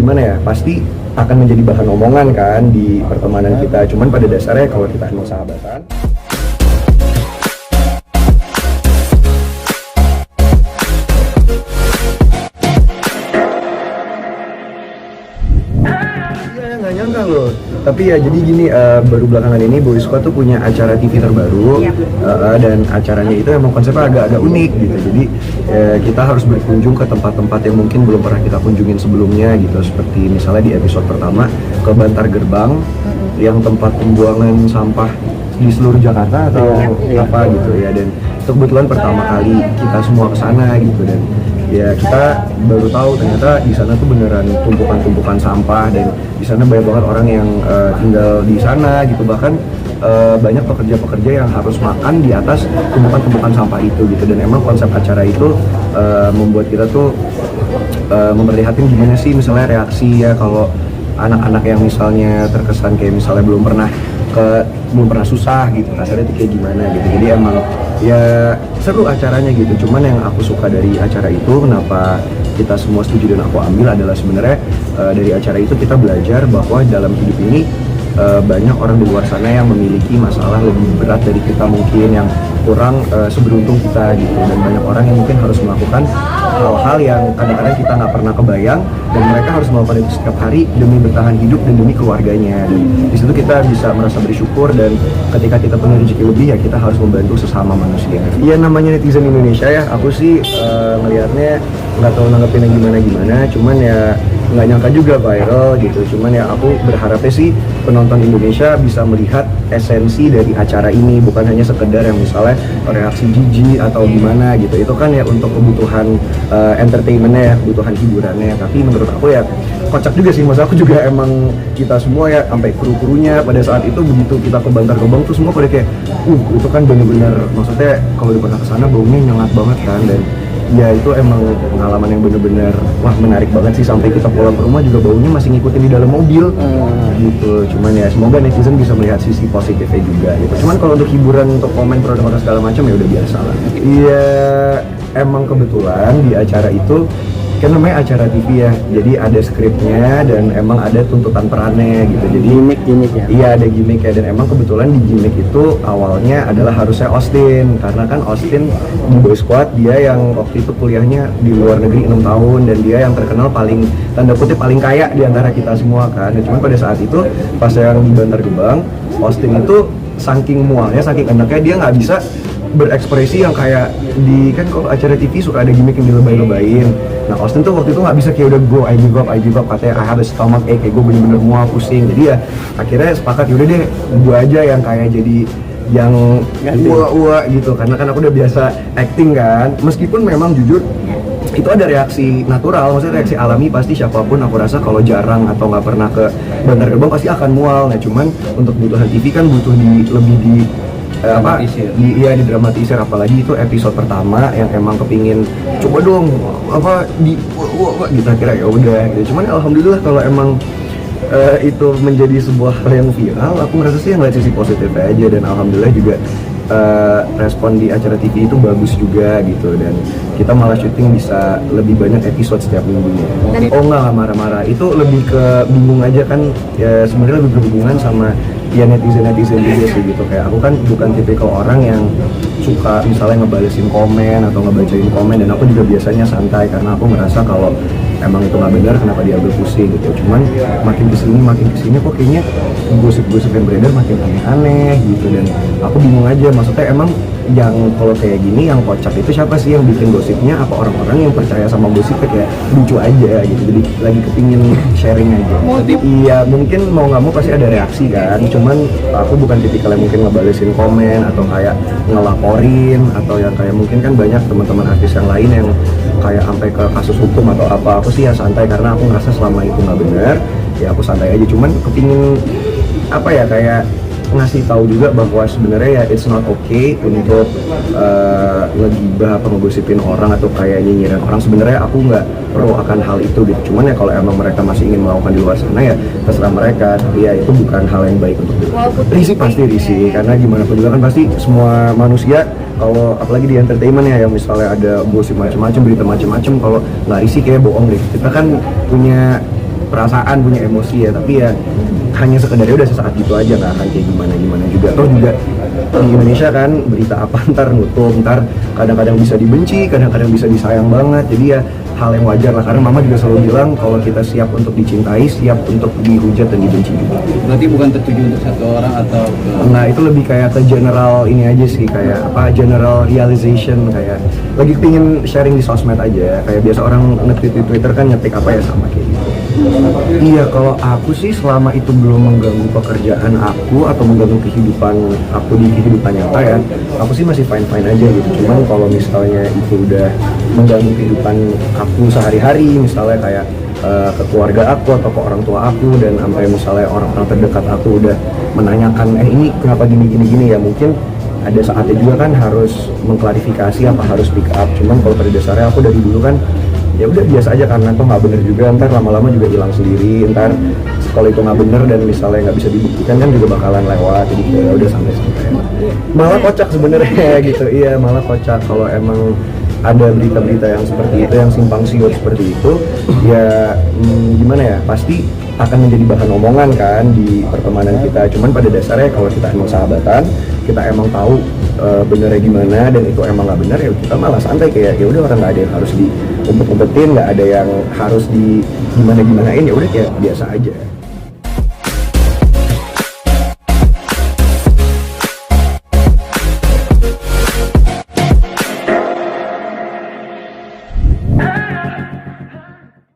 gimana ya, pasti akan menjadi bahan omongan kan di pertemanan kita. Cuman pada dasarnya kalau kita emang sahabatan, nggak nyangka loh. Tapi ya jadi gini, baru belakangan ini Boy Squad tuh punya acara TV terbaru. Dan acaranya itu emang konsepnya agak-agak unik gitu. Jadi kita harus berkunjung ke tempat-tempat yang mungkin belum pernah kita kunjungin sebelumnya gitu. Seperti misalnya di episode pertama ke Bantar Gerbang, yang tempat pembuangan sampah di seluruh Jakarta atau apa gitu ya. Dan itu kebetulan pertama kali kita semua ke sana gitu, dan ya kita baru tahu ternyata di sana tuh beneran tumpukan-tumpukan sampah, dan di sana banyak banget orang yang tinggal di sana gitu. Bahkan banyak pekerja-pekerja yang harus makan di atas tumpukan-tumpukan sampah itu gitu. Dan emang konsep acara itu membuat kita tuh memperlihatkan gimana sih misalnya reaksi ya kalau anak-anak yang misalnya terkesan kayak misalnya belum pernah susah gitu, kasarnya kayak gimana gitu. Jadi emang ya seru acaranya gitu. Cuman yang aku suka dari acara itu, kenapa kita semua setuju dan aku ambil adalah sebenarnya dari acara itu kita belajar bahwa dalam hidup ini banyak orang di luar sana yang memiliki masalah lebih berat dari kita mungkin, yang kurang seberuntung kita gitu. Dan banyak orang yang mungkin harus melakukan hal-hal yang kadang-kadang kita nggak pernah kebayang, dan mereka harus melakukan itu setiap hari demi bertahan hidup dan demi keluarganya. Dan di situ kita bisa merasa bersyukur, dan ketika kita punya rezeki lebih ya kita harus membantu sesama manusia. Iya, namanya netizen Indonesia ya, aku sih ngelihatnya nggak tahu nanggepinnya gimana-gimana, cuman ya nggak nyangka juga viral gitu. Cuman ya aku berharapnya sih penonton Indonesia bisa melihat esensi dari acara ini, bukan hanya sekedar yang misalnya reaksi jijik atau gimana gitu. Itu kan ya untuk kebutuhan entertainmentnya ya, kebutuhan hiburannya. Tapi menurut aku ya kocak juga sih, maksud aku juga emang kita semua ya sampai kru-krunya pada saat itu begitu kita ke Bantar Gebang tuh semua pada kayak itu kan bener-bener, maksudnya kalau udah pernah kesana baunya nyengat banget kan. Dan ya itu emang pengalaman yang bener-bener wah menarik banget sih, sampai kita pulang ke rumah juga baunya masih ngikutin di dalam mobil gitu. Cuman ya semoga netizen bisa melihat sisi positifnya juga gitu. Cuman kalau untuk hiburan, untuk komen produk atau segala macam ya udah biasa lah. Iya, emang kebetulan di acara itu kan namanya acara TV ya, jadi ada skripnya dan emang ada tuntutan perannya gitu. Jadi gimmick ya? Iya, ada gimmick ya. Dan emang kebetulan di gimmick itu awalnya adalah harusnya Austin, karena kan Austin di Boy Squad dia yang waktu itu kuliahnya di luar negeri 6 tahun, dan dia yang terkenal paling, tanda kutip, paling kaya di antara kita semua kan. Dan cuman pada saat itu pas yang di Bantar Gebang, Austin itu saking mualnya, saking enaknya dia nggak bisa berekspresi yang kayak di, kan kalau acara TV suka ada gimmick yang dilebay-lebayin. Nah Austin tuh waktu itu nggak bisa kayak udah go I give up, katanya I have a stomach ache, kayak gue bener-bener mual, pusing. Jadi ya akhirnya sepakat yaudah deh gue aja yang kayak jadi yang ua gitu, karena kan aku udah biasa acting kan. Meskipun memang jujur itu ada reaksi natural, maksudnya reaksi alami pasti siapapun aku rasa kalau jarang atau nggak pernah ke Bantar Gebang pasti akan mual. Nah cuman untuk kebutuhan TV kan butuh lebih didramatisir, apalagi itu episode pertama yang emang kepingin coba dong gitu, akhirnya ya udah gitu. Cuman alhamdulillah kalau emang itu menjadi sebuah hal yang viral, aku ngerasa sih ngeliat sisi positif aja. Dan alhamdulillah juga respon di acara TV itu bagus juga gitu, dan kita malah syuting bisa lebih banyak episode setiap minggunya. Oh enggak marah-marah, itu lebih ke bingung aja kan ya, sebenarnya lebih berhubungan sama ya netizen juga sih gitu. Kayak aku kan bukan tipikal orang yang suka misalnya ngebalesin komen atau ngebacain komen, dan aku juga biasanya santai karena aku ngerasa kalau emang itu nggak benar kenapa diambil pusing gitu. Cuman makin kesini kok kayaknya gosip-gosip yang beredar makin aneh-aneh gitu, dan aku bingung aja. Maksudnya emang yang kalau kayak gini yang kocak itu siapa sih yang bikin gosipnya? Apa orang-orang yang percaya sama gosipnya kayak lucu aja gitu, jadi lagi kepingin sharing aja. Iya mungkin mau nggak mau pasti ada reaksi kan, cuman aku bukan tipikal yang mungkin ngebalesin komen atau kayak ngelaporin, atau yang kayak mungkin kan banyak teman-teman artis yang lain yang kayak sampai ke kasus hukum atau apa. Aku sih ya santai karena aku ngerasa selama itu nggak benar ya aku santai aja. Cuman kepingin apa ya, kayak ngasih tahu juga bahwa sebenarnya ya it's not okay untuk ngegibah apa ngegosipin orang atau kayak nyinyirin orang. Sebenarnya aku nggak pro akan hal itu gitu. Cuman ya kalau emang mereka masih ingin melakukan di luar sana ya terserah mereka. Tapi ya itu bukan hal yang baik untuk risih, pasti risih karena gimana pun juga kan pasti semua manusia, kalau apalagi di entertainment ya yang misalnya ada gosip macam-macam, berita macam-macam, kalau nggak risih kayak bohong deh. Kita kan punya perasaan, punya emosi ya, tapi ya hanya sekedarnya udah sesaat gitu aja, nggak akan kayak gimana juga. Terus juga di Indonesia kan berita apa ntar nutup, ntar kadang-kadang bisa dibenci, kadang-kadang bisa disayang banget. Jadi ya hal yang wajar lah, karena mama juga selalu bilang kalau kita siap untuk dicintai, siap untuk dihujat dan dibenci juga. Berarti bukan tertuju untuk satu orang atau Nah itu lebih kayak ke general ini aja sih, kayak apa, general realization, kayak lagi pingin sharing di sosmed aja, kayak biasa orang nge-tweet di Twitter kan ngetik apa ya sama kayak gitu. Iya, kalau aku sih selama itu belum mengganggu pekerjaan aku atau mengganggu kehidupan aku di kehidupan nyata ya, aku sih masih fine-fine aja gitu. Cuman kalau misalnya itu udah mengganggu kehidupan aku sehari-hari, misalnya kayak ke keluarga aku atau ke orang tua aku, dan sampai misalnya orang-orang terdekat aku udah menanyakan ini kenapa gini ya, mungkin ada saatnya juga kan harus mengklarifikasi apa harus pick up. Cuman kalau pada dasarnya aku dari dulu kan ya udah biasa aja, karena itu nggak bener juga, ntar lama-lama juga hilang sendiri. Ntar kalau itu nggak bener dan misalnya nggak bisa dibuktikan kan juga bakalan lewat, jadi ya udah santai-santai. Malah kocak sebenarnya gitu, iya malah kocak kalau emang ada berita-berita yang seperti itu, yang simpang siur seperti itu, ya gimana ya, pasti akan menjadi bahan omongan kan di pertemanan kita. Cuman pada dasarnya kalau kita emang sahabatan, kita emang tahu benernya gimana dan itu emang nggak benar, ya kita malah santai, kayak ya udah, orang nggak ada yang harus diumpet-umpetin, nggak ada yang harus di gimanain, ya udah kayak biasa aja.